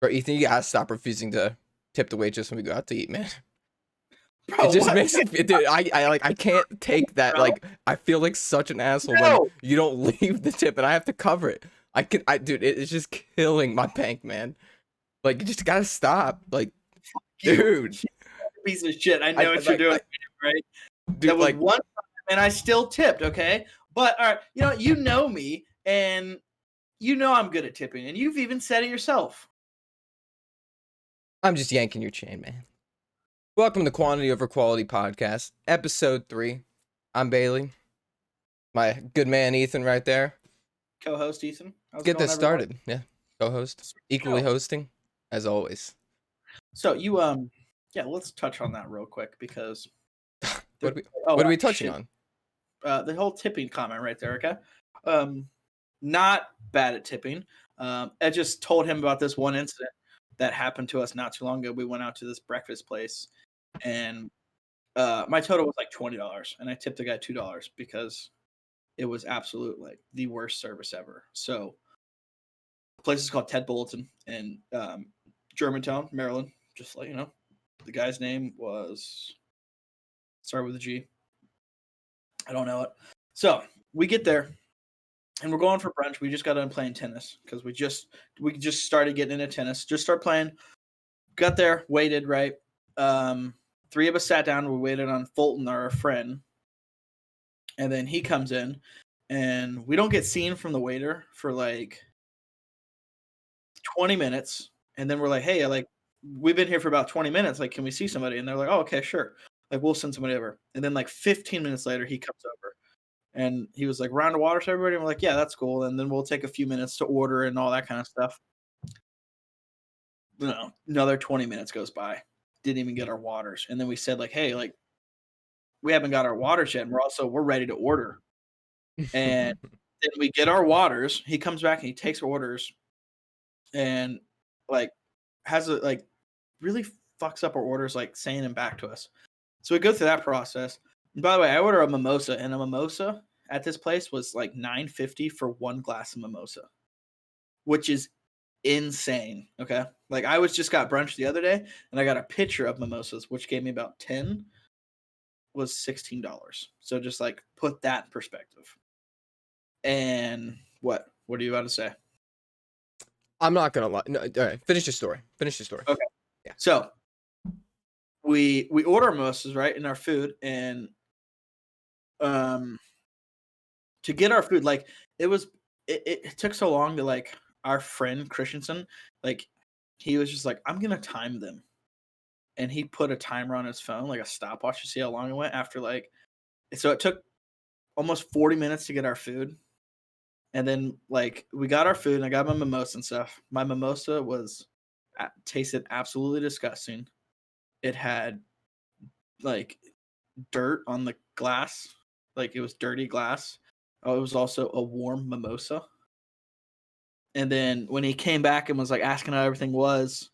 Bro, Ethan, you gotta stop refusing to tip the waitress when we go out to eat, man. Bro, It just what? makes it, dude. I can't take that. Bro? Like, I feel like such an asshole when No. you don't leave the tip and I have to cover it. Dude, it's just killing my bank, man. Like, you just gotta stop. Like, You dude, piece of shit. I know what you're like, doing, right? dude, That was like, one time, and I still tipped. Okay, but all right, you know me, and you know I'm good at tipping, and you've even said it yourself. I'm just yanking your chain, man. Welcome to Quantity Over Quality Podcast, episode 3. I'm Bailey. My good man Ethan right there. Co-host Ethan. Let's get this started. Yeah, co-host, equally hosting, as always. So yeah, let's touch on that real quick because what are we touching on? The whole tipping comment right there. Okay, not bad at tipping. I just told him about this one incident that happened to us not too long ago. We went out to this breakfast place, and my total was like $20, and I tipped the guy $2 because it was absolute like the worst service ever. So the place is called Ted Bulletin in Germantown, Maryland. Just like the guy's name was started with a G. I don't know it. So we get there and we're going for brunch. We just got done playing tennis because we just started getting into tennis. Just start playing. Got there, waited, right? Three of us sat down. We waited on Fulton, our friend. And then he comes in and we don't get seen from the waiter for like 20 minutes. And then we're like, hey, like, we've been here for about 20 minutes. Like, can we see somebody? And they're like, oh, okay, sure. Like, we'll send somebody over. And then like 15 minutes later, he comes over and he was like, round of water to everybody. And we're like, yeah, that's cool. And then we'll take a few minutes to order and all that kind of stuff. Another 20 minutes goes by. Didn't even get our waters. And then we said like, hey, like, we haven't got our waters yet. And we're ready to order. And then we get our waters. He comes back and he takes orders and like has a like really fucks up our orders, like saying them back to us. So we go through that process. And by the way, I order a mimosa, and a mimosa at this place was like $9.50 for one glass of mimosa, which is insane. Okay. Like I got brunch the other day and I got a pitcher of mimosas, which gave me about 10, was $16. So just like put that in perspective. And what are you about to say? I'm not gonna lie. No, all right, finish your story. Okay. Yeah. So we order mimosas, right, in our food, and to get our food, like it took so long to like our friend Christensen, like he was just like, I'm gonna time them. And he put a timer on his phone, like a stopwatch to see how long it went after like so it took almost 40 minutes to get our food. And then like we got our food and I got my mimosa and stuff. My mimosa tasted absolutely disgusting. It had like dirt on the glass, like it was dirty glass. Oh, it was also a warm mimosa. And then when he came back and was like asking how everything was,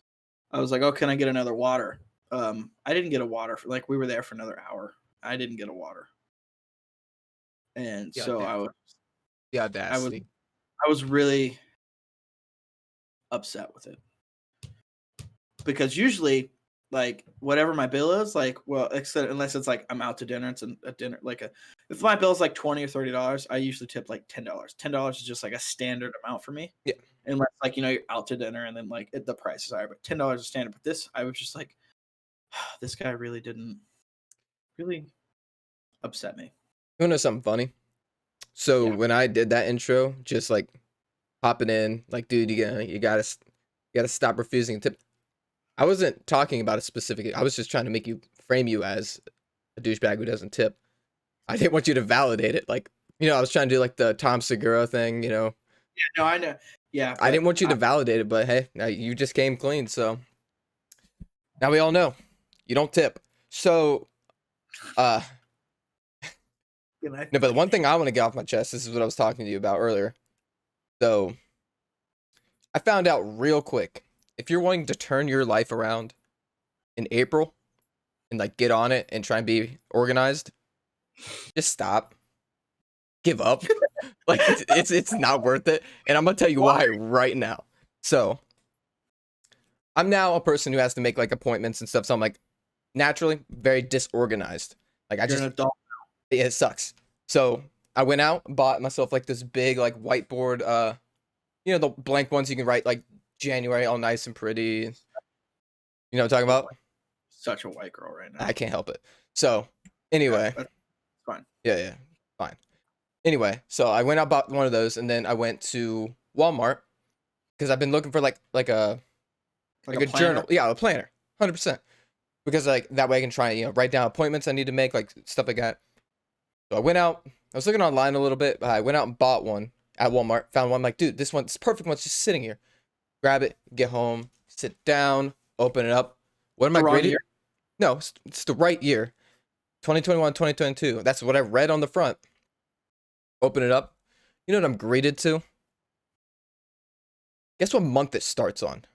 I was like, "Oh, can I get another water?" I didn't get a water for like we were there for another hour. I didn't get a water, and so I was really upset with it because usually like whatever my bill is, like, well, unless it's like I'm out to dinner, it's a dinner like if my bill is like $20 or $30, I usually tip like $10. $10 is just like a standard amount for me. Yeah. Unless like you're out to dinner and then like the price is higher, but $10 is standard. But this, I was just like, this guy really didn't upset me. You know something funny? So when I did that intro, just like popping in, like, dude, you gotta stop refusing tip. I wasn't talking about a specific. I was just trying to frame you as a douchebag who doesn't tip. I didn't want you to validate it. Like, I was trying to do like the Tom Segura thing, Yeah, no, I know. Yeah. I didn't want you to validate it, but hey, now you just came clean. So now we all know you don't tip. So, no, but the one thing I want to get off my chest, this is what I was talking to you about earlier. So I found out real quick, if you're wanting to turn your life around in April and like get on it and try and be organized, just stop. Give up. Like it's not worth it. And I'm gonna tell you why right now. So I'm now a person who has to make like appointments and stuff. So I'm like naturally very disorganized. Like I You're an just adult. it sucks. So I went out, bought myself like this big like whiteboard, you know, the blank ones you can write like January all nice and pretty. You know what I'm talking about? Such a white girl right now. I can't help it. So Yeah, anyway, that's fine. yeah, fine. Anyway, so I went out bought one of those, and then I went to Walmart because I've been looking for like a planner? journal, yeah, a planner, 100%. Because like that way I can try and write down appointments I need to make, like stuff like that. So I went out. I was looking online a little bit. But I went out and bought one at Walmart. Found one. I'm like, dude, this perfect one's just sitting here. Grab it, get home, sit down, open it up. What am I The wrong graded? year? No, it's the right year. 2021, 2022. That's what I read on the front. Open it up. You know what I'm graded to? Guess what month it starts on?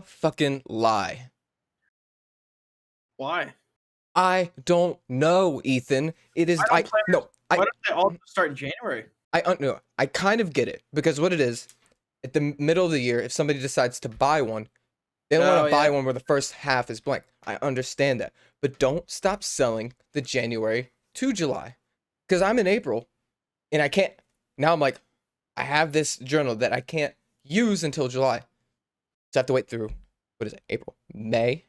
Fucking lie. Why? I don't know, Ethan. It is Why don't no. Why don't they all start in January? No, I kind of get it because what it is, at the middle of the year, if somebody decides to buy one, they don't want Oh, to buy yeah. one where the first half is blank. I understand that, but don't stop selling the January to July, because I'm in April, and I can't. Now I'm like, I have this journal that I can't use until July, so I have to wait through what is it, April, May,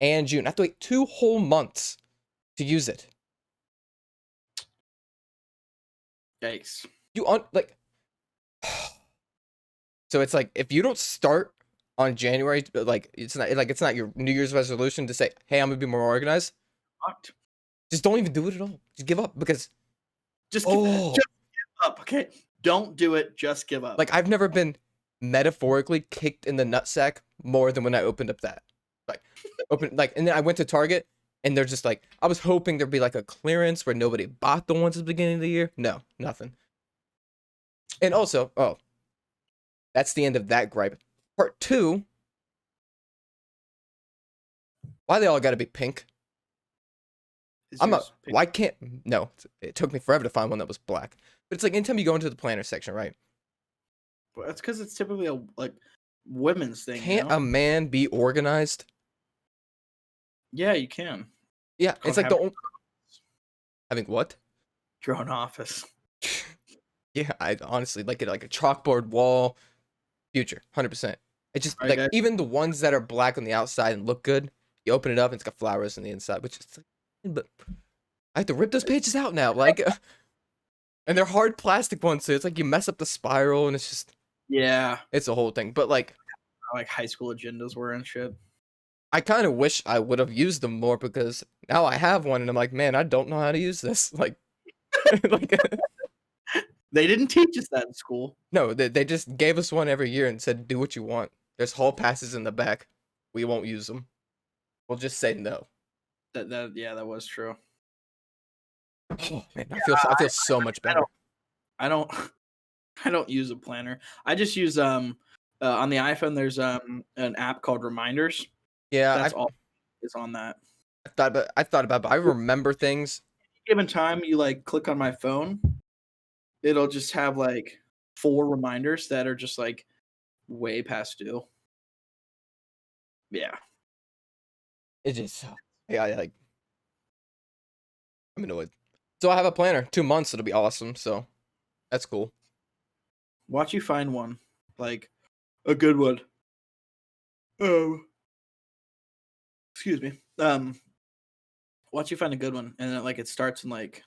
and June. I have to wait 2 whole months to use it. Yikes. Like so it's like if you don't start on January, like it's not your New Year's resolution to say, hey, I'm gonna be more organized. Fucked. Just don't even do it at all. Just give up because Just give up, okay? Don't do it. Just give up. like I've never been metaphorically kicked in the nutsack more than when I opened up that. And then I went to Target and they're just like, I was hoping there'd be like a clearance where nobody bought the ones at the beginning of the year. No, nothing. And also, that's the end of that gripe. Part 2. Why they all got to be pink? Why can't no? It took me forever to find one that was black. But it's like anytime you go into the planner section, right? That's because it's typically a like women's thing. Can't a man be organized? Yeah, you can. Yeah, it's like the only. Having what? Your own office. Yeah, I honestly like it, like a chalkboard wall. Future, 100%. It's just like even the ones that are black on the outside and look good, you open it up and it's got flowers on the inside, which is like, but I have to rip those pages out now, like, and they're hard plastic ones, so it's like you mess up the spiral and it's just it's a whole thing. But like high school agendas were and shit. I kind of wish I would have used them more because now I have one and I'm like, man, I don't know how to use this. Like, like they didn't teach us that in school. No, they just gave us one every year and said, do what you want. There's hall passes in the back. We won't use them. We'll just say no. That was true. Oh man, I feel so much better. I don't use a planner. I just use on the iPhone. There's an app called Reminders. Yeah, that's all is on that. I thought about it, but I remember things. Given time, you like click on my phone, it'll just have like 4 reminders that are just like way past due. Yeah, it just like I'm annoyed. So I have a planner. 2 months, it'll be awesome. So that's cool. Watch you find one, like a good one. Oh, excuse me. Watch you find a good one, and then like it starts in like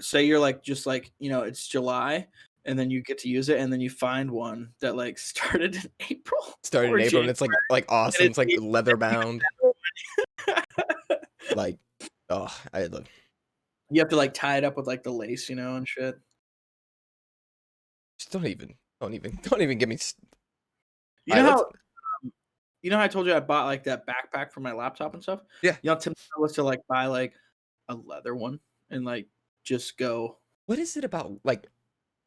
say you're like just like it's July, and then you get to use it, and then you find one that like started in April. Started in April, and it's like awesome. It's like leather bound. Like, oh, I love. You have to like tie it up with like the lace, and shit. Just don't even give me. You know how I told you I bought like that backpack for my laptop and stuff? Yeah. Tim was to like buy like a leather one and like just go. What is it about? Like,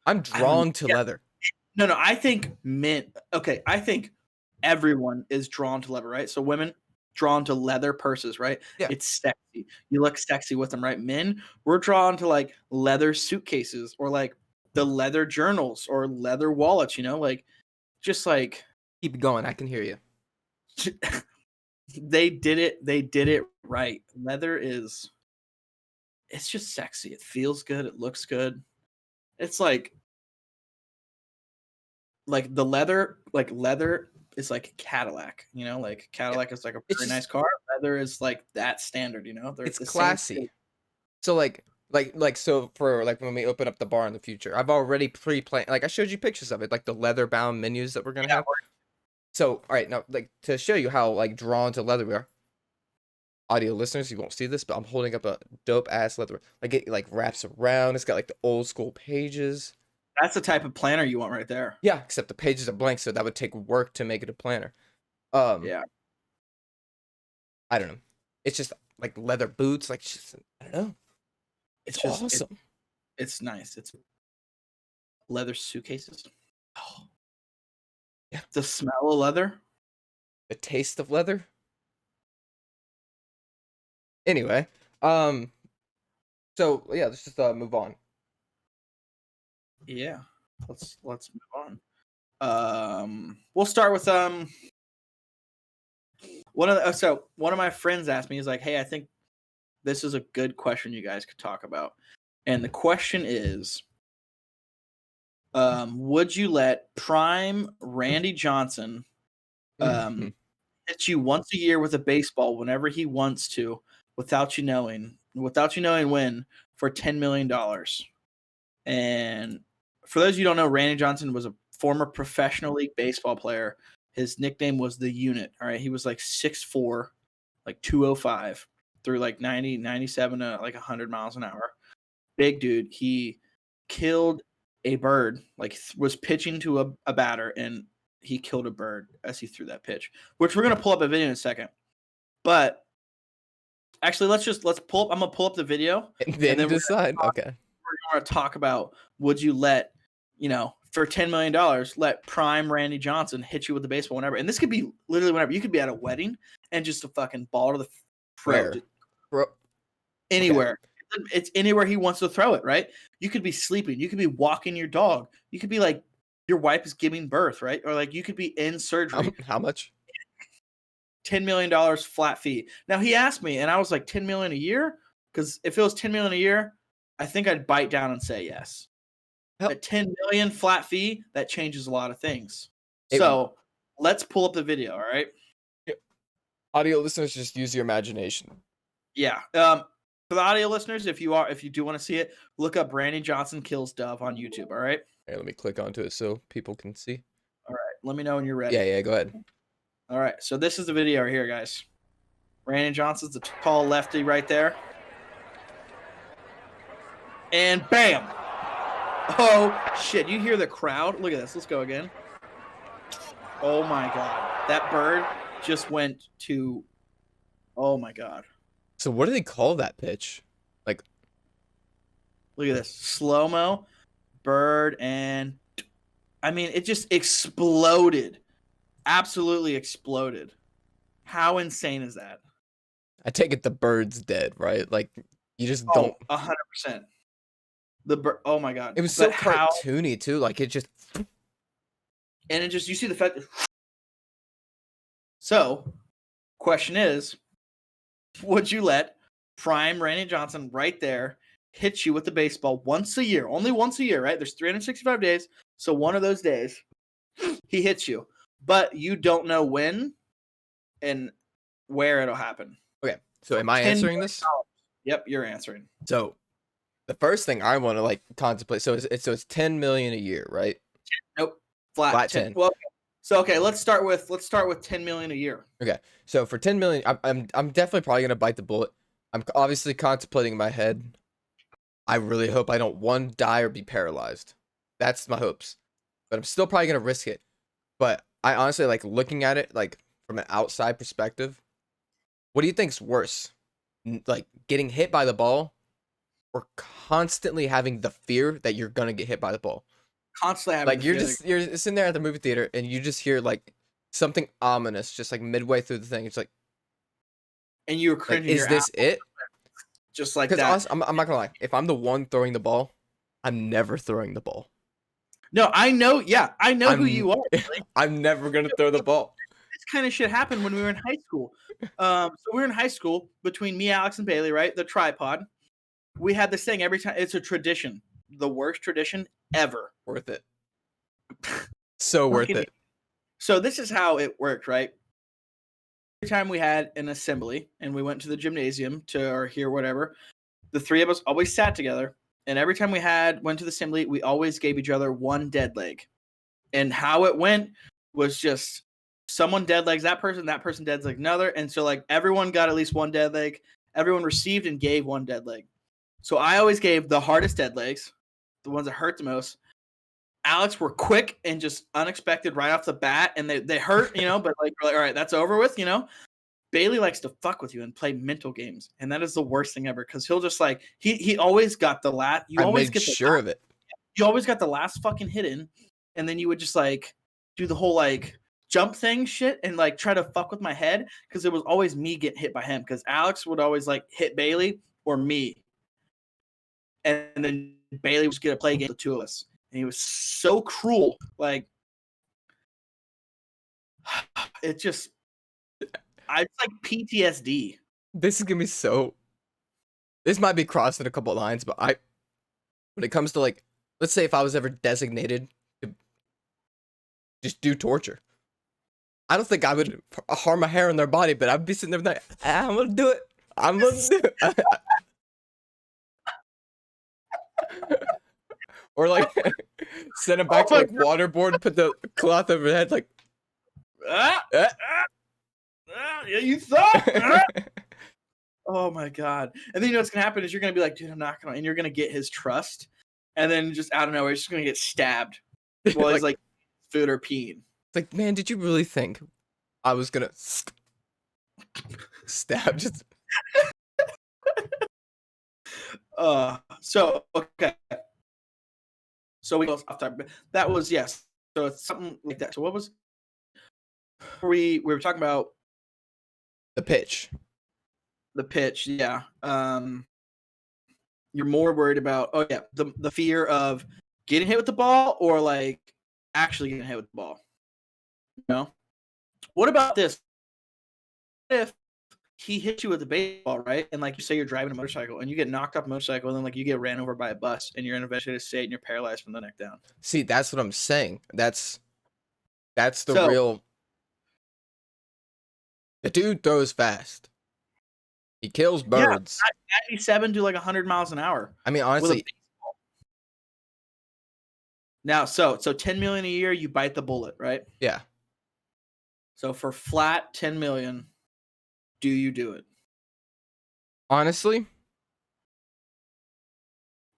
I'm drawn to leather. No, I think men. Okay, I think everyone is drawn to leather, right? So women drawn to leather purses, right? Yeah. It's sexy. You look sexy with them, right? Men, we're drawn to like leather suitcases or like the leather journals or leather wallets, like just like Keep going. I can hear you. They did it. They did it right. Leather is. It's just sexy. It feels good. It looks good. It's like the leather. Like leather is like Cadillac. You know, like Cadillac is like a It's very just nice car. Leather is like that standard. You know, they're it's the same classy. shape. So so for like when we open up the bar in the future, I've already pre-planned. Like I showed you pictures of it, like the leather bound menus that we're gonna Yeah, have. So all right, now like to show you how like drawn to leather we are. Audio listeners, you won't see this, but I'm holding up a dope ass leather. Like it like wraps around. It's got like the old school pages. that's the type of planner you want right there. Yeah, except the pages are blank, so that would take work to make it a planner. Um, Yeah, I don't know. It's just like leather boots. Like just, I don't know. it's It's just awesome. it's nice. It's leather suitcases. Oh, Yeah. the smell of leather. The taste of leather. Anyway, um, so yeah, let's just move on. Yeah, let's move on. We'll start with one of my friends asked me. He's like, "Hey, I think this is a good question you guys could talk about." And the question is, would you let prime Randy Johnson hit you once a year with a baseball whenever he wants to, without you knowing when, for $10 million? And for those of you who don't know, Randy Johnson was a former professional league baseball player. His nickname was the Unit. All right. He was like 6'4", like 205, through like 90, 97 to like 100 miles an hour. Big dude. He killed a bird, like was pitching to a batter, and he killed a bird as he threw that pitch, which we're going to pull up a video in a second. But actually, let's pull up. I'm going to pull up the video. And then then decide. Okay. we're going to talk about, would you let, for $10 million, let prime Randy Johnson hit you with the baseball whenever? And this could be literally whenever. You could be at a wedding and just a fucking ball to the throat. Where? Bro. Anywhere. Okay. It's anywhere he wants to throw it, right? You could be sleeping. You could be walking your dog. You could be like, your wife is giving birth, right? Or like you could be in surgery. How much? $10 million flat fee. Now he asked me, and I was like, $10 million a year? Because if it was $10 million a year, I think I'd bite down and say yes. At $10 million flat fee, that changes a lot of things. So let's pull up the video. All right. Audio listeners, just use your imagination. Yeah. For the audio listeners, if you do want to see it, look up Randy Johnson kills dove on YouTube. All right. Hey, let me click onto it so people can see. All right. Let me know when you're ready. Yeah. Go ahead. All right. So this is the video right here, guys. Randy Johnson's the tall lefty right there. And bam. Oh, shit. You hear the crowd? Look at this. Let's go again. Oh, my God. That bird just went to... Oh, my God. So what do they call that pitch? Like... Look at this. Slow-mo. Bird and... I mean, it just exploded. Absolutely exploded. How insane is that? I take it the bird's dead, right? Like, you just don't... 100%. The bird, oh my God. It was so cartoony too, like it just... And it just, you see the fact that... So, question is, would you let prime Randy Johnson right there hit you with the baseball once a year? Only once a year, right? There's 365 days, so one of those days, he hits you. But you don't know when and where it'll happen. Okay, so am I answering this? Yep, you're answering. So, the first thing I want to like contemplate, so it's 10 million a year, right? Nope. Flat 10. Well, okay, let's start with 10 million a year. Okay. So for 10 million, I'm definitely probably going to bite the bullet. I'm obviously contemplating in my head. I really hope I don't die or be paralyzed. That's my hopes. But I'm still probably going to risk it. But I honestly like looking at it like from an outside perspective. What do you think's worse? Like getting hit by the ball or constantly having the fear that you're going to get hit by the ball? Constantly having like you're sitting there at the movie theater and you just hear like something ominous just like midway through the thing. It's like, and you were cringing. Like, is this it? Just like that. I'm not gonna lie. If I'm the one throwing the ball, I'm never throwing the ball. No, I know. Yeah, I know who I'm you are. Like, I'm never gonna throw the ball. this kind of shit happened when we were in high school. So we were in high school between me, Alex, and Bailey, right? The tripod. We had this thing every time. It's a tradition. The worst tradition ever. Worth it. So worth Fucking- it. So this is how it worked, right? Every time we had an assembly and we went to the gymnasium to or hear whatever, the three of us always sat together. And every time we went to the assembly, we always gave each other one dead leg. And how it went was just someone dead legs that person dead legs another. And so like everyone got at least one dead leg. Everyone received and gave one dead leg. So I always gave the hardest dead legs, the ones that hurt the most. Alex were quick and just unexpected right off the bat, and they hurt, but like we're like, all right, that's over with, Bailey likes to fuck with you and play mental games, and that is the worst thing ever because he'll just like he always got the last. You I always made get the sure last, of it. You always got the last fucking hit in, and then you would just like do the whole like jump thing shit and like try to fuck with my head because it was always me getting hit by him because Alex would always like hit Bailey or me, and then Bailey was gonna play against the two of us. And he was so cruel. Like, it just, it's like PTSD. This is gonna be so. This might be crossing a couple lines, but when it comes to like, let's say if I was ever designated to just do torture, I don't think I would harm a hair on their body, but I'd be sitting there like, I'm gonna do it. I'm gonna do it. Or like send them back to like waterboard, put the cloth over their head, like yeah, you thought. Oh my god! And then what's gonna happen is you're gonna be like, dude, I'm not gonna, and you're gonna get his trust, and then just out of nowhere, he's just gonna get stabbed while he's like food or peeing. It's like, man, did you really think I was gonna stab just? So okay. So we go off topic. That was yes. So it's something like that. So what was we were talking about? The pitch. The pitch, yeah. You're more worried about the fear of getting hit with the ball or like actually getting hit with the ball. What about this? If he hit you with a baseball, right? And like you say, you're driving a motorcycle and you get knocked off a motorcycle, and then like you get ran over by a bus and you're in a vegetative state and you're paralyzed from the neck down. See, that's what I'm saying. That's the real. The dude throws fast. He kills birds. Yeah, 97 to like 100 miles an hour. I mean, honestly. Now, so 10 million a year, you bite the bullet, right? Yeah. So for flat 10 million, do you do it? Honestly.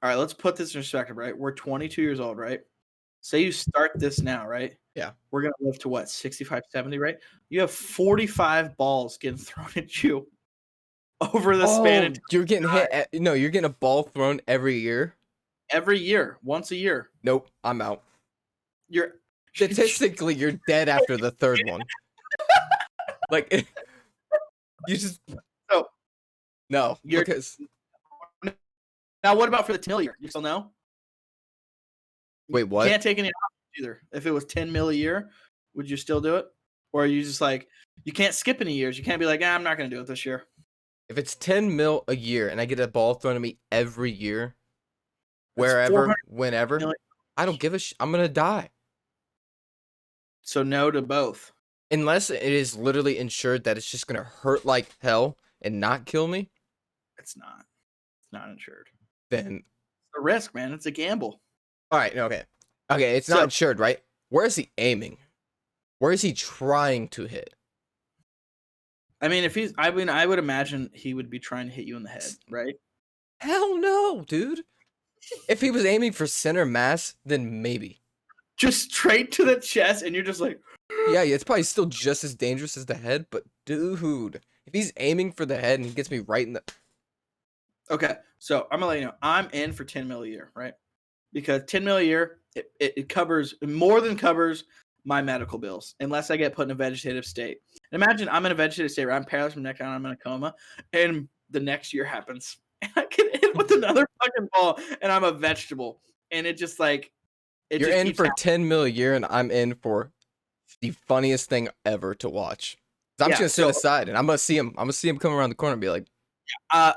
All right, let's put this in perspective, right? We're 22 years old, right? Say you start this now, right? Yeah. We're going to live to what, 65, 70, right? You have 45 balls getting thrown at you over the span. You're getting hit. You're getting a ball thrown every year. Every year, once a year. Nope, I'm out. You're statistically you're dead after the third one. Like you just because now what about for the 10 mil a year? You still know? Wait, what? You can't take any options either. If it was 10 mil a year, would you still do it? Or are you just like you can't skip any years? You can't be like, I'm not gonna do it this year. If it's 10 mil a year and I get a ball thrown at me every year, wherever, whenever, I don't give a I'm gonna die. So no to both. Unless it is literally insured that it's just gonna hurt like hell and not kill me. It's not. It's not insured. Then it's a risk, man. It's a gamble. All right, okay. It's not insured, right? Where is he aiming? Where is he trying to hit? I mean, I would imagine he would be trying to hit you in the head, right? Hell no, dude. If he was aiming for center mass, then maybe. Just straight to the chest, and you're just like... Yeah, it's probably still just as dangerous as the head, but dude, if he's aiming for the head and he gets me right in the... Okay, so I'm going to let you know, I'm in for 10 mil a year, right? Because 10 mil a year, it covers, more than covers my medical bills, unless I get put in a vegetative state. And imagine I'm in a vegetative state where I'm paralyzed from neck down, I'm in a coma, and the next year happens. And I get hit with another fucking ball, and I'm a vegetable. And it just like, It You're just in keeps for happening. 10 mil a year, and I'm in for the funniest thing ever to watch. So I'm just Yeah, gonna sit aside, and I'm gonna see him. I'm gonna see him come around the corner and be like,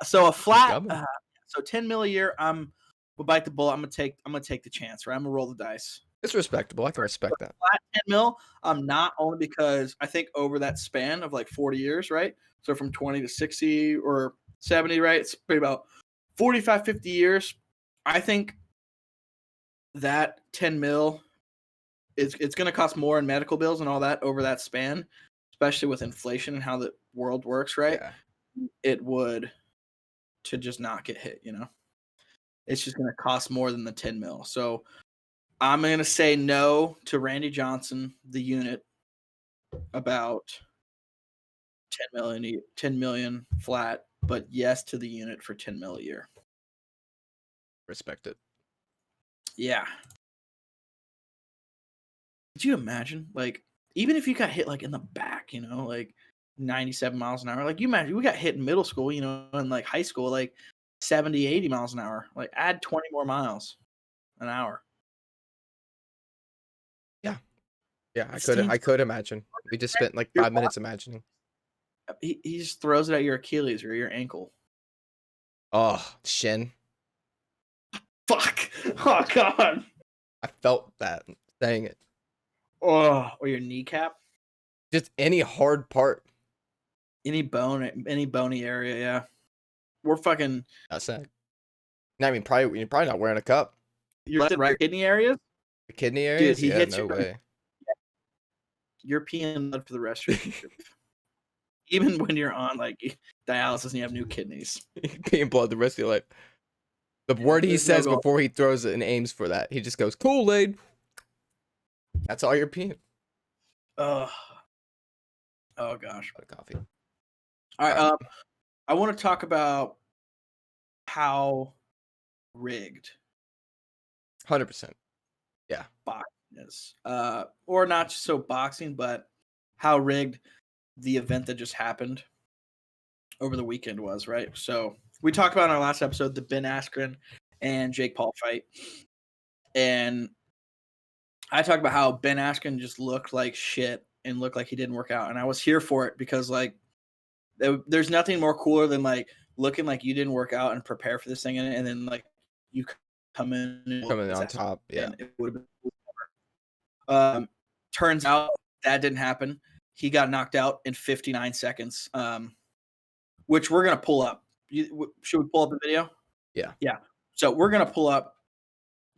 so a flat, coming. so 10 mil a year. We'll bite the bullet. I'm gonna take the chance, right? I'm gonna roll the dice. It's respectable. I can respect that. Flat 10 mil. I'm not, only because I think over that span of like 40 years, right? So from 20 to 60 or 70, right? It's pretty about 45, 50 years. I think that 10 mil it's going to cost more in medical bills and all that over that span, especially with inflation and how the world works, right? Yeah. It would, to just not get hit, it's just going to cost more than the 10 mil. So I'm going to say no to Randy Johnson, the unit, about 10 million flat, but yes to the unit for 10 mil a year. Respect it. Yeah. Could you imagine, like, even if you got hit like in the back, like 97 miles an hour, like you imagine we got hit in middle school, and like high school, like 70, 80 miles an hour, like add 20 more miles an hour. Yeah, I could imagine. We just spent like 5 minutes imagining. He just throws it at your Achilles or your ankle. Oh, shin. Fuck. Oh god. I felt that saying it. Oh, or your kneecap. Just any hard part. Any bony area, yeah. We're fucking. That's sad. I mean, you're probably not wearing a cup. Your left right kidney areas. The kidney areas. Dude, he hits no way. You're peeing blood for the rest of your life. Even when you're on like dialysis and you have new kidneys. Peeing blood the rest of your life. The word he says before he throws it and aims for that, he just goes Kool-Aid. That's all you're peeing. Oh gosh. Coffee. All right. I want to talk about how rigged 100%. Yeah. Boxing is, or not just so boxing, but how rigged the event that just happened over the weekend was, right? So we talked about in our last episode the Ben Askren and Jake Paul fight, and I talked about how Ben Askren just looked like shit and looked like he didn't work out, and I was here for it because like there's nothing more cooler than like looking like you didn't work out and prepare for this thing, and then like you come in on top. Yeah, it would have been. Turns out that didn't happen. He got knocked out in 59 seconds, which we're gonna pull up. Should we pull up the video? Yeah. So we're gonna pull up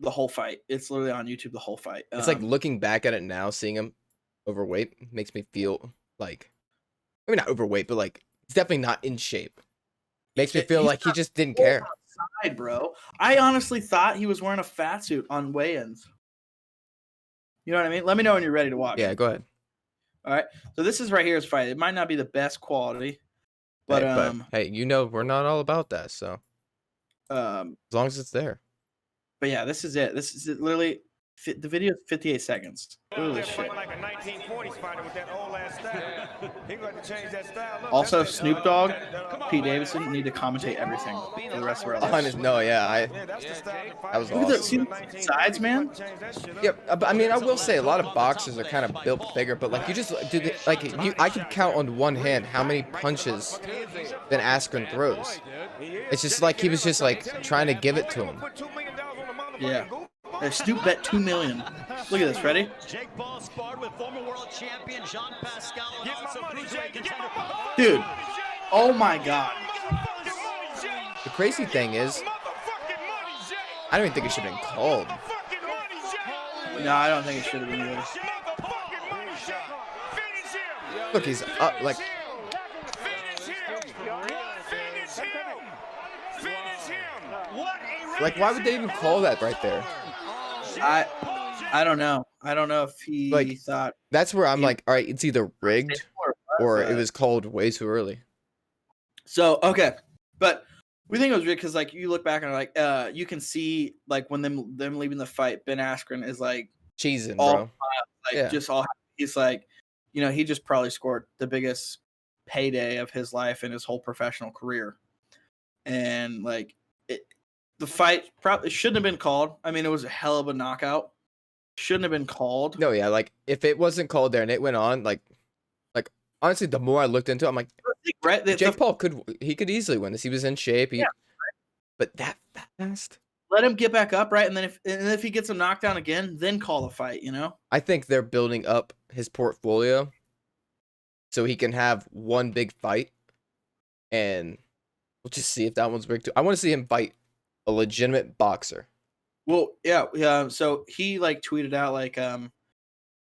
the whole fight. It's literally on YouTube. The whole fight. It's like looking back at it now, seeing him overweight makes me feel like, I mean, not overweight, but like he's definitely not in shape. Makes me feel like he just didn't care. Outside, bro. I honestly thought he was wearing a fat suit on weigh-ins. You know what I mean? Let me know when you're ready to watch. Yeah, go ahead. All right. So this is right here. His fight. It might not be the best quality, but hey, we're not all about that. So as long as it's there. But yeah, this is it. This is literally the video is 58 seconds. Holy shit. Like a 1940s fighter with that old ass style. He going to change that style. Also, Snoop Dogg, Pete Davidson need to commentate everything for the rest of our lives. That was awesome. Look at the sides, man. Yep, I mean, I will say a lot of boxers are kind of built bigger, but like you just I could count on one hand how many punches Ben Askren throws. It's just like he was just like trying to give it to him. Yeah. Snoop bet $2 million. Look at this. Ready? Jake Paul sparred with former world champion Jean Pascal and also cruiserweight contender. Dude. Oh my god. The crazy thing is, I don't even think it should have been called. No, I don't think it should have been either. Look, he's up like. Like, why would they even call that right there? I don't know. I don't know if he like, thought. That's where I'm like, all right, it's either rigged or it was called way too early. So okay, but we think it was rigged because like you look back and like you can see like when them leaving the fight, Ben Askren is like cheesing, all, bro. Just all he's like, he just probably scored the biggest payday of his life and his whole professional career, and like the fight probably shouldn't have been called. I mean, it was a hell of a knockout. shouldn't have been called. No, yeah, like if it wasn't called there and it went on, like honestly, the more I looked into it, I'm like, Right? Jake Paul could easily win this. He was in shape. But that fast. Let him get back up, right? And then if he gets him knocked down again, then call the fight. I think they're building up his portfolio so he can have one big fight, and we'll just see if that one's big too. I want to see him fight a legitimate boxer. Well, yeah. So he like tweeted out like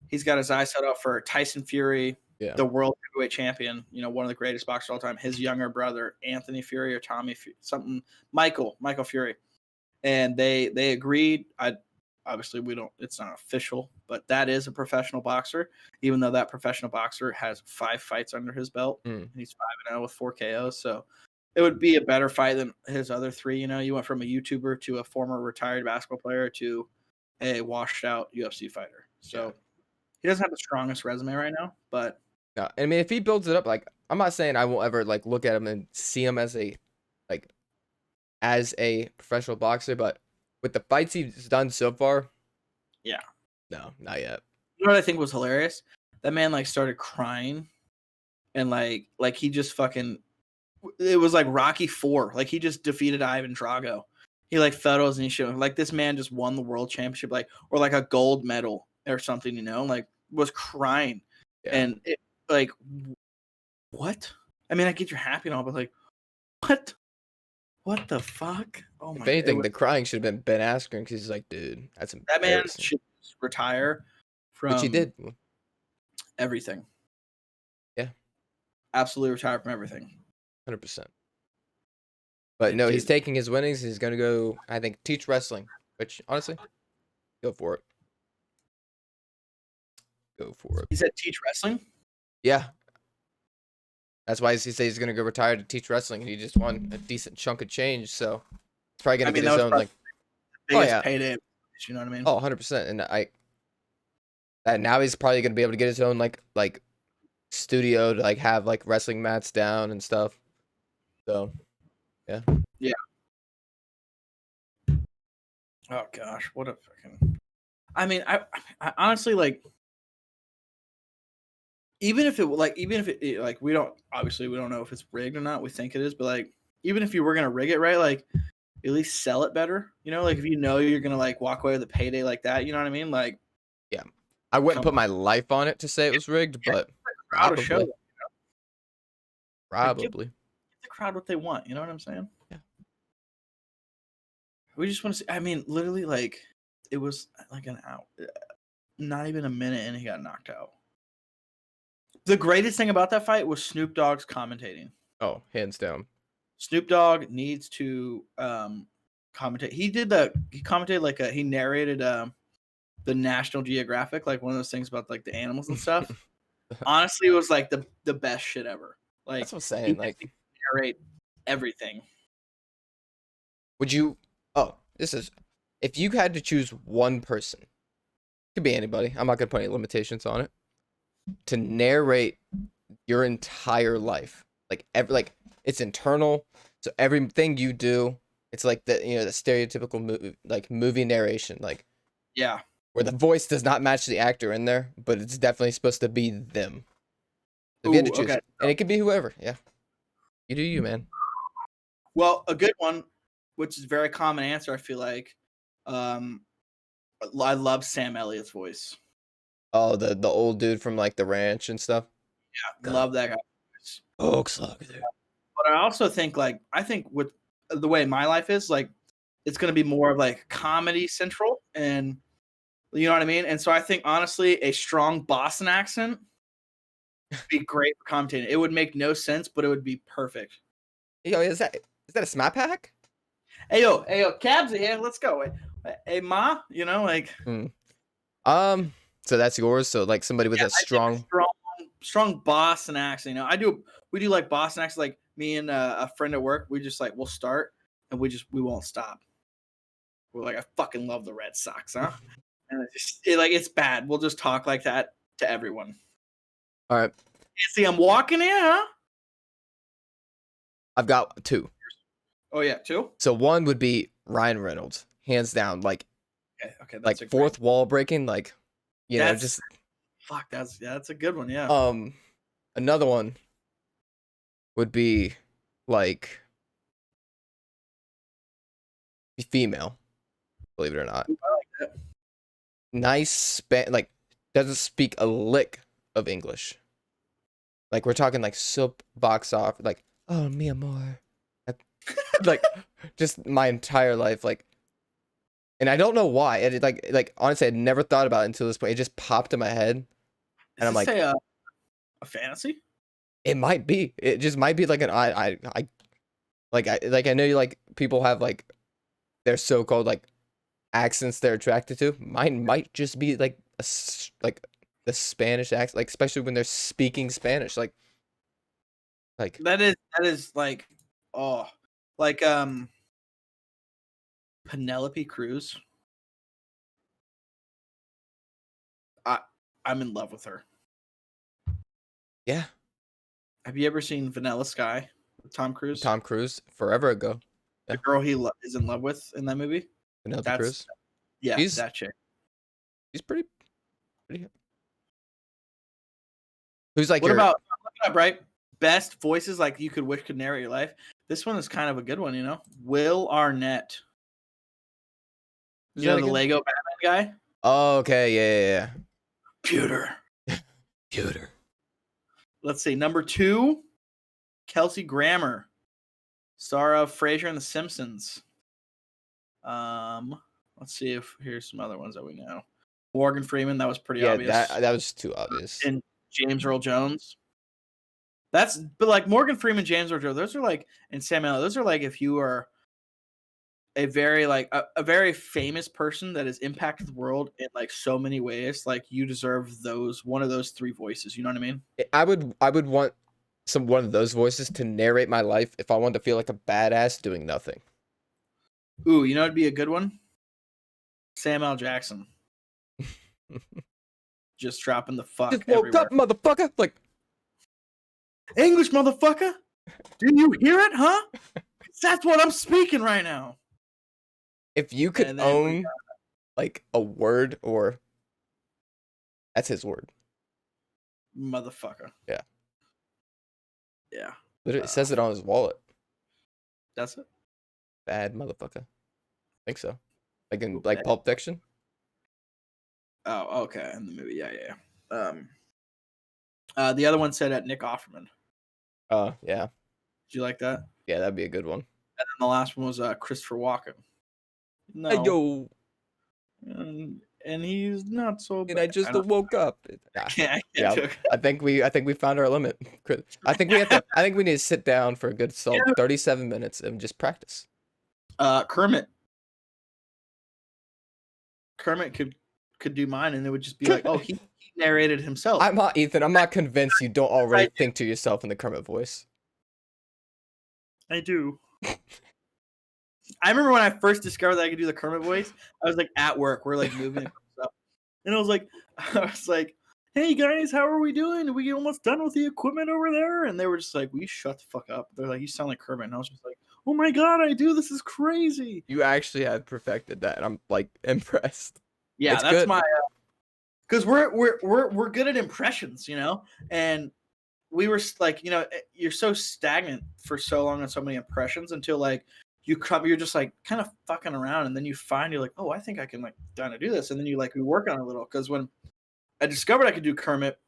he's got his eyes set up for Tyson Fury, the world heavyweight champion. One of the greatest boxers of all time. His younger brother Anthony Fury or Michael Fury, and they agreed. Obviously we don't. It's not official, but that is a professional boxer. Even though that professional boxer has 5 fights under his belt, he's 5-0 with 4 KOs. So it would be a better fight than his other 3. You went from a YouTuber to a former retired basketball player to a washed out UFC fighter. So he doesn't have the strongest resume right now, but yeah, I mean, if he builds it up, like I'm not saying I won't ever like look at him and see him as a professional boxer, but with the fights he's done so far, no, not yet. You know what I think was hilarious? That man like started crying, and like he just fucking. It was like Rocky 4. Like he just defeated Ivan Drago. He like photos and he showed like this man just won the world championship, like or like a gold medal or something. Like was crying, and it like what? I mean, I get you're happy and all, but like what? What the fuck? Oh my! If anything, the crying should have been Ben Askren because he's like, dude, that's that man should retire from. Which he did. Everything. Yeah. Absolutely retire from everything. 100%. But no, he's taking his winnings. He's gonna go, I think, teach wrestling. Which honestly, go for it. Go for it. He said teach wrestling. Yeah. That's why he says he's gonna go retire to teach wrestling, and he just won a decent chunk of change. So it's probably gonna get his own like biggest payday. You know what I mean? Oh, 100%. And now he's probably gonna be able to get his own like studio to like have like wrestling mats down and stuff. So yeah. Oh gosh, what a fucking. I mean, I honestly like. Even if it we don't know if it's rigged or not. We think it is, but like even if you were gonna rig it right, like at least sell it better. Like if you're gonna like walk away with a payday like that, you know what I mean? Like, yeah, I wouldn't put my life on it to say it was rigged, but probably. Probably. Give the crowd what they want. You know what I'm saying? Yeah. We just want to see. I mean, literally, like it was like an hour, not even a minute, and he got knocked out. The greatest thing about that fight was Snoop Dogg's commentating. Oh, hands down. Snoop Dogg needs to commentate. He commentated like he narrated the National Geographic, like one of those things about like the animals and stuff. Honestly, it was like the best shit ever. Like that's what I'm saying. Like narrate everything. Would you? Oh, if you had to choose one person, could be anybody. I'm not gonna put any limitations on it. To narrate your entire life, like it's internal, so everything you do, it's like the the stereotypical movie narration, like where the voice does not match the actor in there, but it's definitely supposed to be them. So if you had to choose, and it could be whoever. Yeah, you do you, man. Well, a good one, which is a very common answer, I feel like. I love Sam Elliott's voice. Oh, the old dude from like the ranch and stuff. Yeah, love that guy. Folks, look there. But I also think with the way my life is, like it's gonna be more of like Comedy Central, and you know what I mean. And so I think honestly, a strong Boston accent would be great for commentating. It would make no sense, but it would be perfect. Yo, is that a smart pack? Hey yo, Cabs here. Let's go. Hey ma, like. So that's yours. So like somebody with a strong Boston accent. We do like Boston accent. Like me and a friend at work, we just like we'll start and we won't stop. We're like, I fucking love the Red Sox, huh? And it's bad. We'll just talk like that to everyone. All right. You see, I'm walking in, huh? I've got 2. Oh yeah, 2. So one would be Ryan Reynolds, hands down. Like Okay, that's like a great- fourth wall breaking, like That's- just Fuck, that's a good one. Yeah. another one would be like female, believe it or not. I like that. Nice like doesn't speak a lick of English. Like we're talking like soapbox off, like oh mi amor, like just my entire life, like, and I don't know why. It like honestly, I'd never thought about it until this point. It just popped in my head, and I'm like, a fantasy. it might be. It just might be like an I know you like people have like their so-called like accents they're attracted to. Mine might just be like like the Spanish accent, like especially when they're speaking Spanish, like That is like like Penelope Cruz. I'm in love with her. yeah, Have you ever seen Vanilla Sky with Tom Cruise? Tom Cruise forever ago. The girl he is in love with in that movie. Penelope Cruz. Yeah, She's- that chick. He's pretty. Who's like What your about look it up, right? Best voices like you could wish could narrate your life. This one is kind of a good one, you know. Will Arnett. Who's You know that the again? Lego Batman guy? Oh, okay, yeah. Pewter. Pewter. Let's see. Number 2, Kelsey Grammer, star of Frasier and The Simpsons. Let's see if here's some other ones that we know. Morgan Freeman, that was pretty Yeah, obvious. that was too obvious. And James Earl Jones. But like Morgan Freeman, James Earl Jones, those are like, and Samuel, those are like if you are a very like a very famous person that has impacted the world in like so many ways, like you deserve one of those 3 voices. You know what I mean? I would want one of those voices to narrate my life if I wanted to feel like a badass doing nothing. Ooh, you know it'd be a good one? Sam L. Jackson. Just dropping the fuck Just woke everywhere. up, motherfucker. Like English, motherfucker. Do you hear it, huh? 'Cause that's what I'm speaking right now. if you could And then we own like a word, or that's his word. Motherfucker. Yeah. Yeah. Literally, it says it on his wallet. That's it. Bad motherfucker. I think so. Like in Okay. Pulp Fiction. Oh, okay. In the movie, yeah. The other one said at Nick Offerman. Oh yeah, Did you like that? yeah, that'd be a good one. And then the last one was Christopher Walken. No. Hey, yo, And he's not so and bad. I just woke up. Nah. I can't Yeah, do it. I think we found our limit. I think we need to sit down for a good solid 37 minutes and just practice. Kermit. Kermit could do mine, and it would just be like, oh, he narrated himself. I'm not Ethan. I'm not convinced you don't already think to yourself in the Kermit voice. I do. I remember when I first discovered that I could do the Kermit voice. I was like at work, we're like moving stuff, and I was like, "Hey guys, how are we doing? Are we almost done with the equipment over there?" And they were just like, "Will you shut the fuck up?" They're like, "You sound like Kermit," and I was just like, "Oh my god, I do! This is crazy." You actually have perfected that, and I'm like impressed. Yeah, It's that's good. my. Because we're good at impressions, you know, and we were like, you know, you're so stagnant for so long on so many impressions until like you're just like kind of fucking around, and then you find you're like, oh, I think I can like kind of do this, and then you like we work on it a little. Because when I discovered I could do Kermit,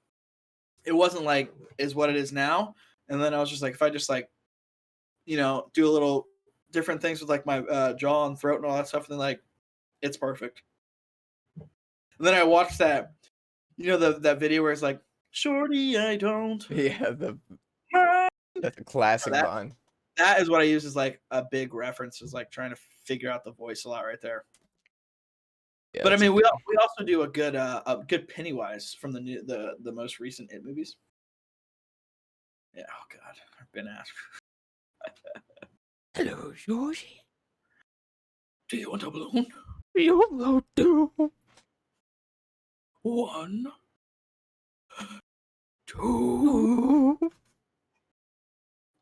it wasn't like is what it is now, and then I was just like, if I just like, you know, do a little different things with like my jaw and throat and all that stuff, and then like it's perfect. And then I watched that, you know, that video where it's like, "Shorty, I don't." Yeah, that's a classic that- line. That is what I use as like a big reference, is like trying to figure out the voice a lot right there. Yeah, But I that's a mean, good we also do a good Pennywise from the most recent It movies. Yeah. Oh God, I've been asked. Hello, Georgie. Do you want a balloon? You do. 1, 2.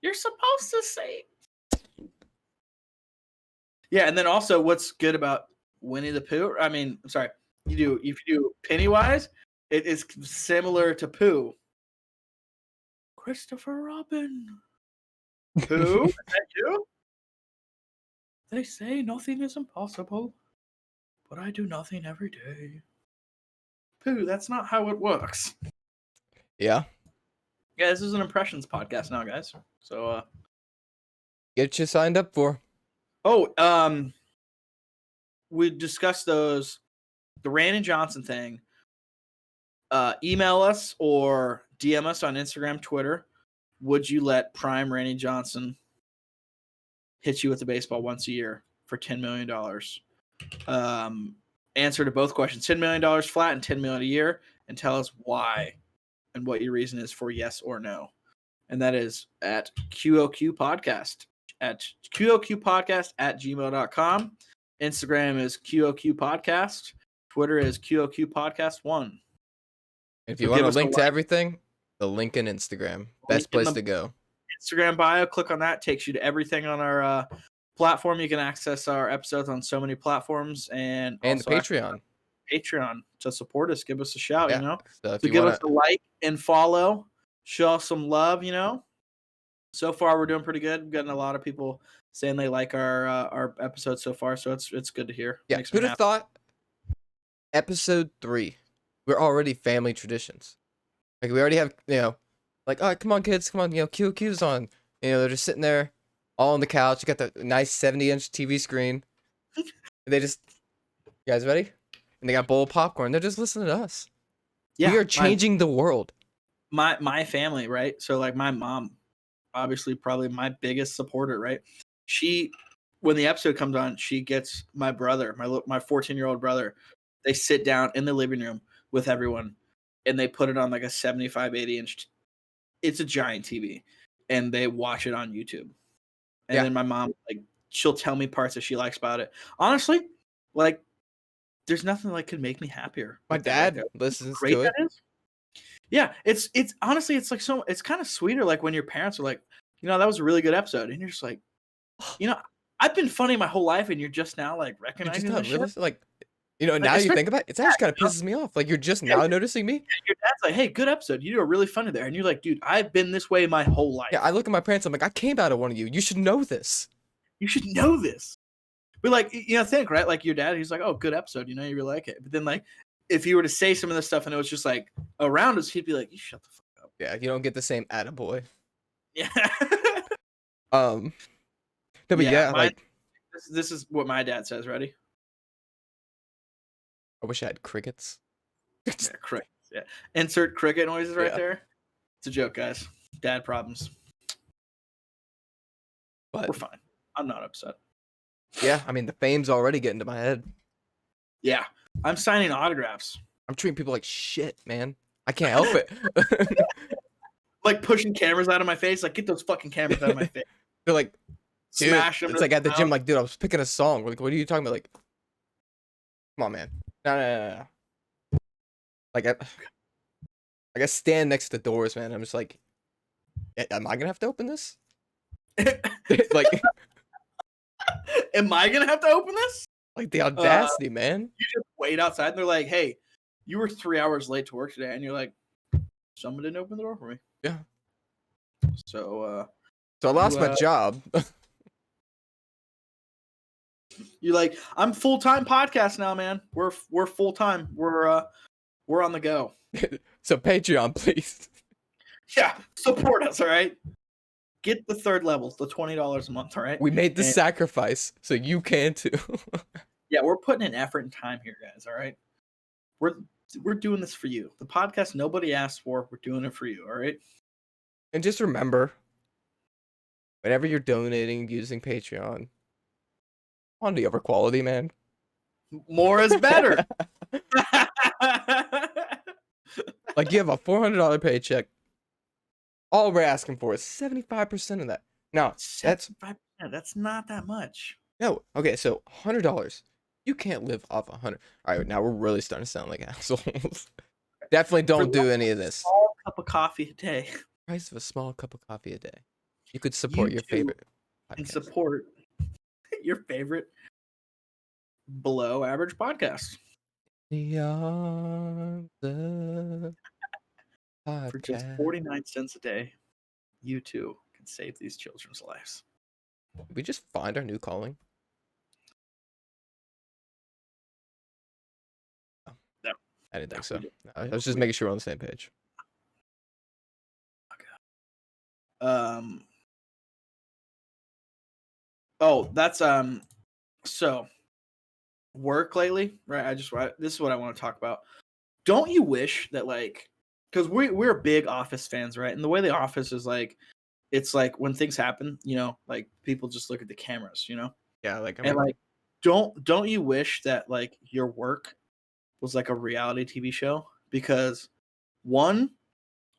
You're supposed to say. Yeah, and then also what's good about Winnie the Pooh. I mean, I'm sorry. If you do Pennywise, it is similar to Pooh. Christopher Robin. Pooh, is that you? They say nothing is impossible, but I do nothing every day. Pooh, that's not how it works. Yeah. Yeah, this is an impressions podcast now, guys. So, Get you signed up for. we discussed the Randy Johnson thing. Email us or DM us on Instagram, Twitter. Would you let Prime Randy Johnson hit you with a baseball once a year for $10 million? Answer to both questions: $10 million flat and $10 million a year, and tell us why and what your reason is for yes or no. And that is at QOQ Podcast at gmail.com. Instagram is QOQ Podcast. Twitter is QOQ Podcast 1. If you want a link to everything, the link in Instagram. Best place to go. Instagram bio, click on that. Takes you to everything on our platform. You can access our episodes on so many platforms. And the Patreon. Patreon to support us. Give us a shout, Yeah. you know. So So give us a like and follow. Show us some love, you know. So far, we're doing pretty good. We've gotten a lot of people saying they like our episodes so far, so it's good to hear. Yeah, who'd have thought episode 3, we're already family traditions. Like, we already have, like, all right, come on, kids, come on, QQ's on. They're just sitting there, all on the couch. You got the nice 70-inch TV screen. They just, you guys ready? And they got a bowl of popcorn. They're just listening to us. Yeah, we are changing the world. My family, right? So, like, my mom, obviously probably my biggest supporter, right? When the episode comes on, she gets my brother, my 14-year-old brother. They sit down in the living room with everyone, and they put it on like a 75, 80-inch. It's a giant TV, and they watch it on YouTube. And then my mom, like, she'll tell me parts that she likes about it. Honestly, like, there's nothing like could make me happier. My dad listens to it. Yeah, it's honestly, it's like it's kind of sweeter, like when your parents are like, that was a really good episode, and you're just like, I've been funny my whole life, and you're just now like recognizing this shit. Like, now you think about it, actually kind of pisses me off. Like, you're just now noticing me. Your dad's like, hey, good episode. You do a really funny there, and you're like, dude, I've been this way my whole life. Yeah, I look at my parents. I'm like, I came out of one of you. You should know this. You should know this. But like, think right, like your dad, he's like, oh, good episode. You really like it. But then like, if you were to say some of this stuff and it was just like around us, he'd be like, you shut the fuck up. Yeah, you don't get the same attaboy. Yeah. No, but like this is what my dad says. Ready? I wish I had crickets. Yeah, crickets. Yeah. Insert cricket noises right there. It's a joke, guys. Dad problems. But we're fine. I'm not upset. Yeah, I mean, the fame's already getting to my head. Yeah. I'm signing autographs. I'm treating people like shit, man. I can't help it. Like pushing cameras out of my face. Like, get those fucking cameras out of my face. They're like, dude, smash them. It's like at the gym, like, dude, I was picking a song. Like, what are you talking about? Like, come on, man. No. Like, I stand next to the doors, man. I'm just like, am I gonna have to open this? Like, am I gonna have to open this? Like, the audacity, man. You just wait outside, and they're like, hey, you were 3 hours late to work today, and you're like, someone didn't open the door for me. Yeah. So I lost my job. You're like, I'm full-time podcast now, man. We're full-time. We're on the go. So Patreon, please. Yeah, support us, all right? Get the third level, the $20 a month, all right? We made the sacrifice, so you can too. Yeah, we're putting in effort and time here, guys, all right? We're doing this for you. The podcast nobody asked for, we're doing it for you, all right? And just remember, whenever you're donating using Patreon, on the upper quality, man. More is better. Like, you have a $400 paycheck. All we're asking for is 75% of that. Now, that's 75%. That's not that much. No. Okay, so $100. You can't live off 100. All right, now we're really starting to sound like assholes. Definitely don't do any of this. Small cup of coffee a day. Price of a small cup of coffee a day. You could support your favorite podcast. And support your favorite below average podcast. Beyond the For just podcast. 49 cents a day, you too can save these children's lives. Did we just find our new calling? Oh, No. I didn't think No, so. we didn't. I was just making sure we're on the same page. Oh, that's so work lately, right? This is what I want to talk about. Don't you wish that, like, because we're big Office fans, right? And the way the Office is, like, it's like when things happen, you know, like people just look at the cameras, you know, Yeah, like I and mean, like, don't you wish that like your work was like a reality TV show? Because one,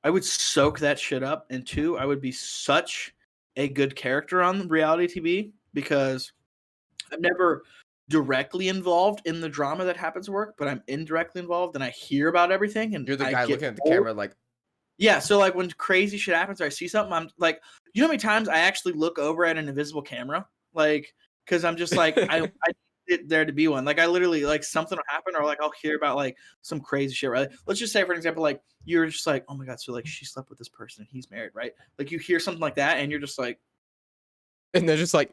I would soak that shit up, and two, I would be such a good character on reality TV because I'm never directly involved in the drama that happens at work, but I'm indirectly involved and I hear about everything and you're the I guy get looking at the bored. camera like, Yeah, so like when crazy shit happens or I see something, I'm like, you know how many times I actually look over at an invisible camera? Like, because I'm just like, I need it there to be one. Like I literally like something will happen or like I'll hear about like some crazy shit, right? Let's just say for example, like you're just like, oh my god, so like she slept with this person and he's married, right? Like you hear something like that and you're just like, and they're just like,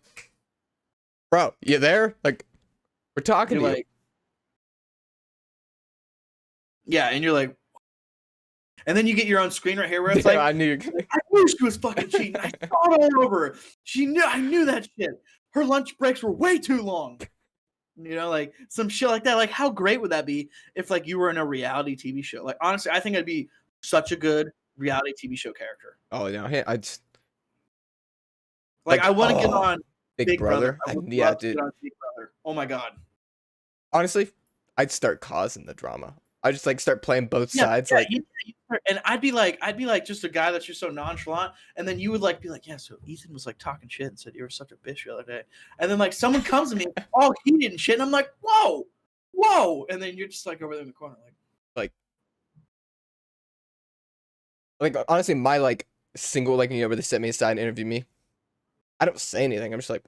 bro, you there? Like, we're talking you're to like, yeah, and you're like, and then you get your own screen right here where you. it's like, I knew you're gonna. I knew she was fucking cheating. I saw it all over her. I knew that shit. Her lunch breaks were way too long. You know, like some shit like that. Like, how great would that be if like you were in a reality TV show? Like, honestly, I think I'd be such a good reality TV show character. Oh no, hey, I just Like, like, I want to get oh, on Big Brother. I would Yeah, love to dude. get on Big Brother. Oh my god. Honestly, I'd start causing the drama. I just like start playing both Yeah, sides. yeah, Like, and I'd be like just a guy that's just so nonchalant, and then you would like be like, yeah, so Ethan was like talking shit and said you were such a bitch the other day, and then like someone comes to me, oh, he didn't shit, and I'm like, whoa, and then you're just like over there in the corner, like honestly, my like single like where they set me aside and interview me, I don't say anything. I'm just like,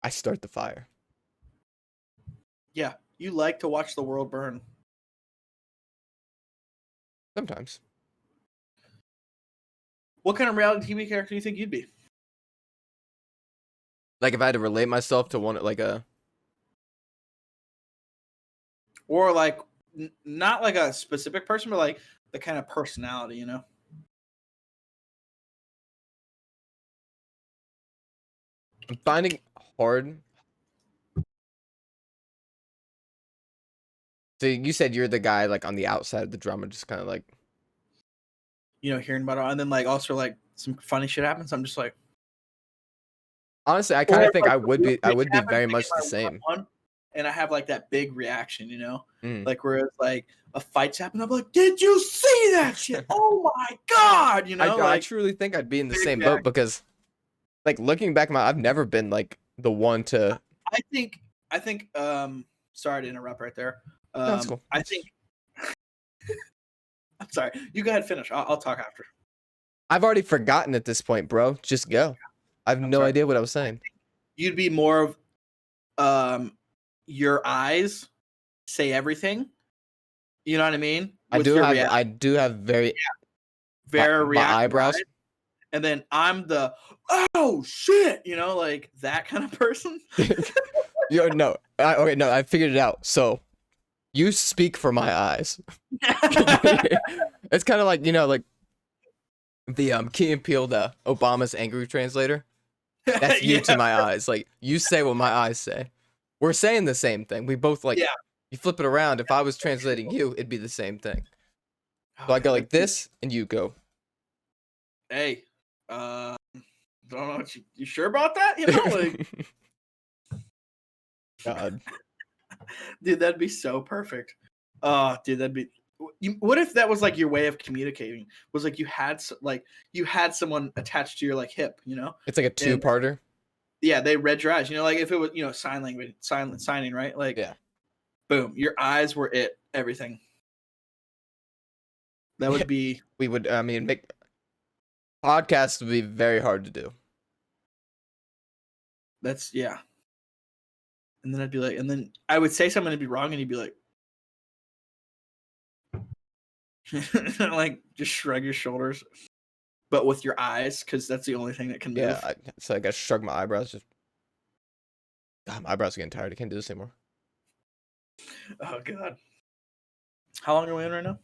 I start the fire. yeah, you like to watch the world burn. Sometimes. What kind of reality TV character do you think you'd be? Like if I had to relate myself to one like a Or like not like a specific person, but like the kind of personality, you know? I'm finding hard. So you said you're the guy like on the outside of the drama, just kind of like, You know, hearing about it, and then like also like some funny shit happens. I'm just like, honestly, I kind or of if, think like, I would real be shit very happens, much like, the if I same. one-on-one, and I have like that big reaction, you know, Mm. like where it's like a fight's happening. I'm like, did you see that shit? Oh my god, you know, I like truly think I'd be in the big same reaction. boat because, like, looking back, I've never been like the one to. I think sorry to interrupt right there. No, that's cool. I think I'm sorry. You go ahead, finish. I'll talk after. I've already forgotten at this point, bro. Just go. I have no sorry. idea what I was saying. You'd be more of your eyes say everything. You know what I mean? I do have very very my reactive eyebrows. eyes. And then I'm the oh shit, you know, like that kind of person. No. Okay, no, I figured it out. So, you speak for my eyes. It's kind of like, like the Key and Peele, the Obama's angry translator. That's you to my eyes. Like, you say what my eyes say. We're saying the same thing. We both like. Yeah. You flip it around. If I was translating you, it'd be the same thing. So I go like this, and you go. Hey, don't know what you sure about that? You know, like God. dude, that'd be so perfect. Dude, that'd be. What if that was like your way of communicating? Was like you had someone attached to your like hip, you know? It's like a two-parter. Yeah, they read your eyes. You know, like if it was sign language, signing, right? Like, yeah. Boom, your eyes were it. Everything. That would be. We would. I mean, make podcasts would be very hard to do. That's yeah. And then I'd be like, and then I would say something and be wrong, and he'd be like, like just shrug your shoulders, but with your eyes, because that's the only thing that can move. Yeah, so I gotta shrug my eyebrows. Just God, my eyebrows are getting tired. I can't do this anymore. Oh god. How long are we in right now?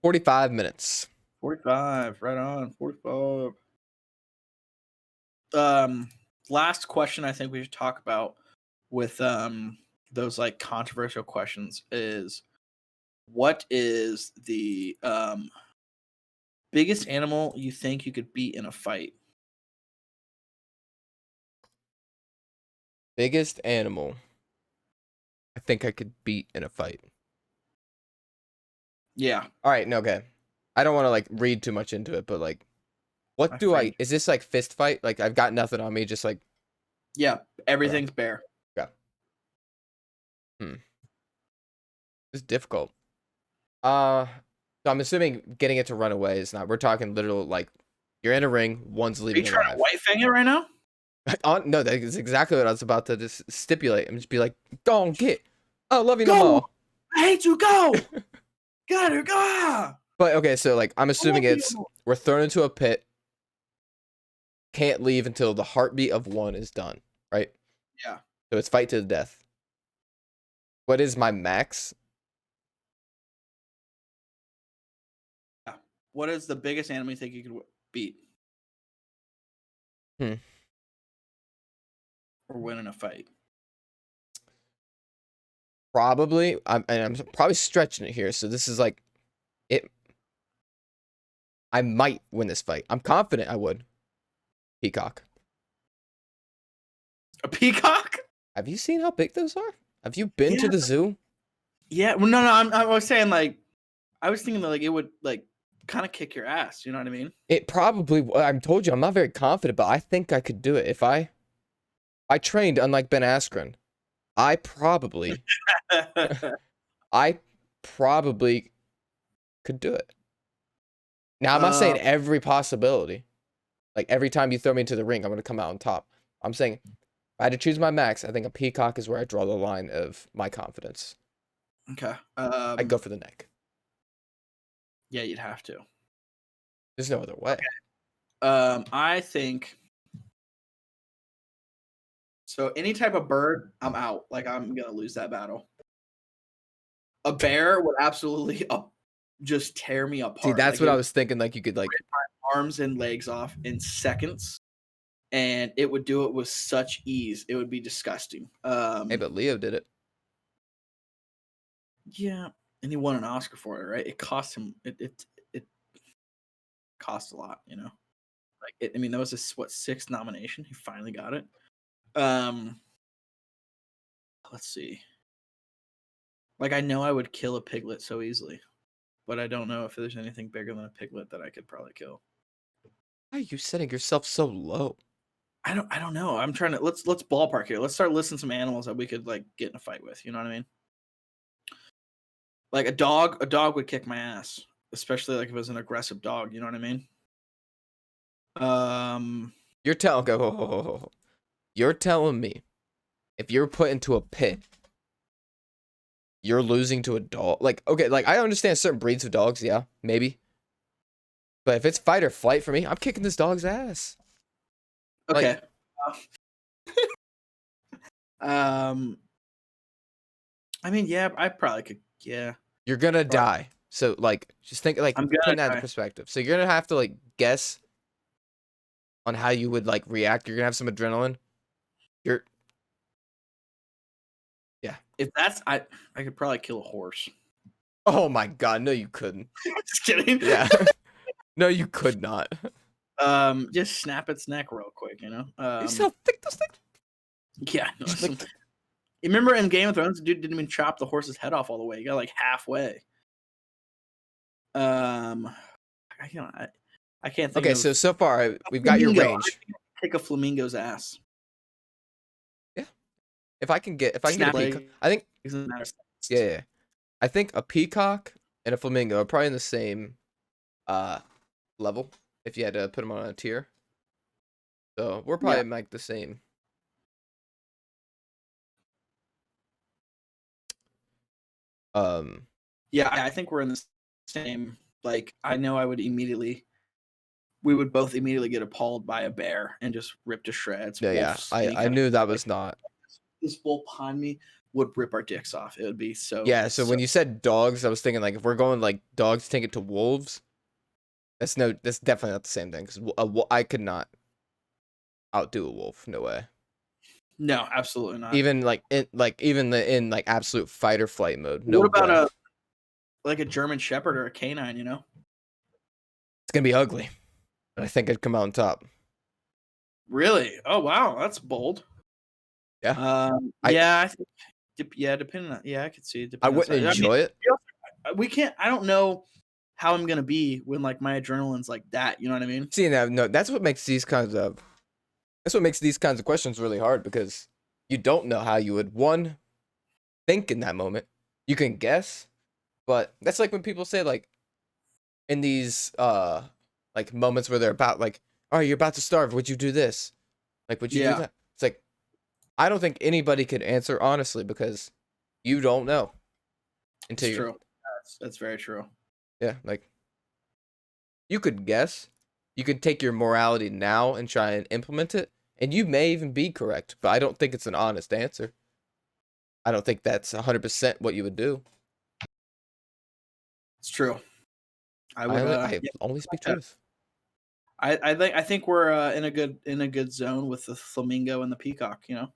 45 minutes. 45. Right on. 45. Last question I think we should talk about with those like controversial questions is, what is the biggest animal you think you could beat in a fight? Biggest animal I think I could beat in a fight. Yeah. All right, no, okay. I don't want to like read too much into it, but like, what I do think- is this like fist fight? Like I've got nothing on me, just like Yeah. Everything's bare. it's difficult. So I'm assuming getting it to run away is not. We're talking literal like you're in a ring, one's Are leaving you trying alive. to white fang it right now? No, that's exactly what I was about to just stipulate. I'm just be like, go on, get. Oh, love you no Go! more. I hate you. Go. Gotta go. But okay, so like I'm assuming love it's you. we're thrown into a pit. Can't leave until the heartbeat of one is done, right? Yeah. So it's fight to the death. What is my max? What is the biggest animal you think you could beat? Hmm. Or win in a fight? Probably. I'm probably stretching it here. So this is like it. I might win this fight. I'm confident I would. Peacock. A peacock? Have you seen how big those are? Have you been to Yeah. the zoo? Yeah. Well, no. I was saying like, I was thinking that like it would like kind of kick your ass. You know what I mean? It probably. I told you I'm not very confident, but I think I could do it if I trained. Unlike Ben Askren, I probably could do it. Now I'm not saying every possibility. Like every time you throw me into the ring, I'm gonna come out on top. I'm saying if I had to choose my max, I think a peacock is where I draw the line of my confidence. Okay. I'd go for the neck. Yeah, you'd have to. There's no other way. I think so. Any type of bird, I'm out. Like I'm gonna lose that battle. A bear would absolutely just tear me apart. See, that's Like, what it I was thinking. Like you could like. would rip my arms and legs off in seconds, and it would do it with such ease. It would be disgusting. Hey, but Leo did it. Yeah, and he won an Oscar for it, right? It cost him. It cost a lot, you know. Like I mean, that was his sixth nomination. He finally got it. Let's see. Like I know I would kill a piglet so easily, but I don't know if there's anything bigger than a piglet that I could probably kill. Why are you setting yourself so low? I don't know. I'm trying to let's ballpark here. Let's start listing some animals that we could like get in a fight with. You know what I mean? Like a dog would kick my ass, especially like if it was an aggressive dog. You know what I mean? You're telling You're telling me if you're put into a pit, you're losing to a dog. Like, okay, like I understand certain breeds of dogs, yeah, maybe. But if it's fight or flight for me, I'm kicking this dog's ass. Okay. I mean, yeah, I probably could. Yeah. You're gonna die. So like just think like I'm gonna putting that die. into perspective. So you're gonna have to like guess on how you would like react. You're gonna have some adrenaline. You're If that's I could probably kill a horse. oh my god, no you couldn't. Just kidding. Yeah. No, you could not. Just snap its neck real quick, you know. You see how thick those things? Yeah. No, Just like- you remember in Game of Thrones, the dude didn't even chop the horse's head off all the way. He got like halfway. I can't think. Okay, of so far we've got your flamingo. range. Kick a flamingo's ass. If I can get a Snap peacock, leg. I think Doesn't matter. yeah. I think a peacock and a flamingo are probably in the same level if you had to put them on a tier. So we're probably like the same. Yeah, I think we're in the same. Like, I know we would both immediately get appalled by a bear and just rip to shreds. Yeah, Wolves, any I kind knew of, that like, was not. this wolf behind me would rip our dicks off. It would be so. Yeah, so when you said dogs, I was thinking like if we're going like dogs take it to wolves, that's definitely not the same thing because I could not outdo a wolf. No way. No, absolutely not. Even like in absolute fight or flight mode. No what about way. a German Shepherd or a canine? You know, It's gonna be ugly, but I think I'd come out on top. really? Oh wow, that's bold. Yeah. Yeah, I think. Yeah, depending on. Yeah, I could see. I wouldn't enjoy it. We can't. I don't know how I'm gonna be when like my adrenaline's like that. You know what I mean? See, now, no, that's what makes these kinds of questions really hard because you don't know how you would think in that moment. You can guess, but that's like when people say like in these like moments where they're about like, oh, you're about to starve. Would you do this? Like, would you do that? It's like I don't think anybody could answer honestly because you don't know until It's true. That's very true. Yeah, like you could guess, you could take your morality now and try and implement it, and you may even be correct, but I don't think it's an honest answer. I don't think that's 100% what you would do. It's true. I would. I only speak truth. I think we're in a good zone with the flamingo and the peacock. You know.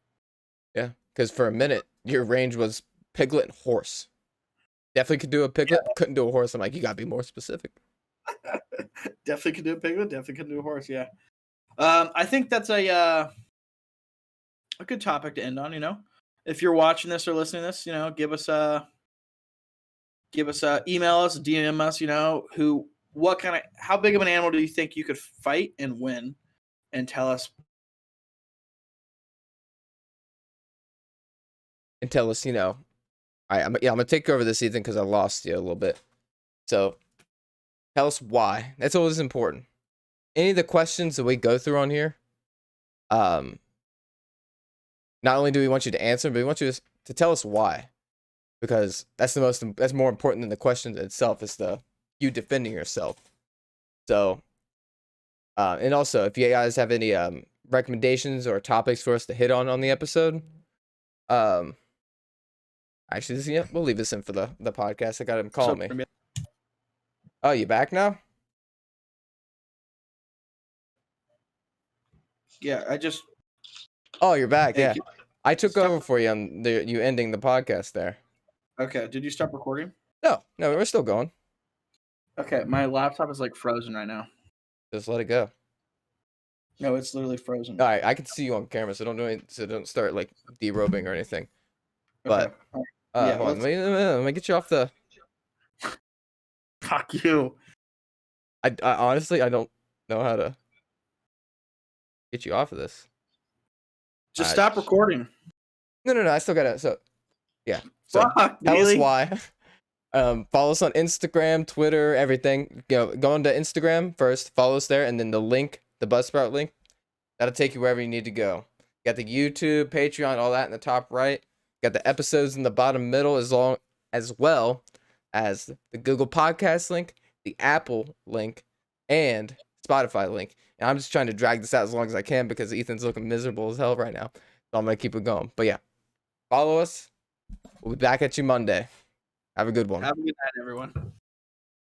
Yeah, because for a minute your range was piglet and horse. Definitely could do a piglet, couldn't do a horse. I'm like, you gotta be more specific. Definitely could do a piglet. Definitely could do a horse. Yeah. I think that's a good topic to end on. You know, if you're watching this or listening to this, you know, give us email us, DM us. You know, how big of an animal do you think you could fight and win, and tell us. And tell us, you know, I'm gonna take over this, Ethan, because I lost you a little bit. So tell us why. That's always important. Any of the questions that we go through on here, not only do we want you to answer, but we want you to tell us why, because that's more important than the question itself. Is you defending yourself. So, and also if you guys have any recommendations or topics for us to hit on the episode, actually, we'll leave this in for the podcast. I got him calling me. Oh, you back now? Yeah, Oh, you're back. Thank Yeah, I took over for you on you ending the podcast there. Okay. Did you stop recording? No, we're still going. Okay, my laptop is like frozen right now. Just let it go. No, it's literally frozen. All right, I can see you on camera, so don't start like derobing or anything. But Yeah, hold on, let me get you off the. Fuck you. I honestly I don't know how to get you off of this. Just stop recording. No. I still gotta. So yeah. So Fuck, tell really? us why. Follow us on Instagram, Twitter, everything. Go on to Instagram first. Follow us there, and then the Buzzsprout link, that'll take you wherever you need to go. You got the YouTube, Patreon, all that in the top right. You got the episodes in the bottom middle, as well as the Google Podcast link, the Apple link, and Spotify link. And I'm just trying to drag this out as long as I can because Ethan's looking miserable as hell right now. So I'm gonna keep it going. But yeah, follow us. We'll be back at you Monday. Have a good one. Have a good night, everyone.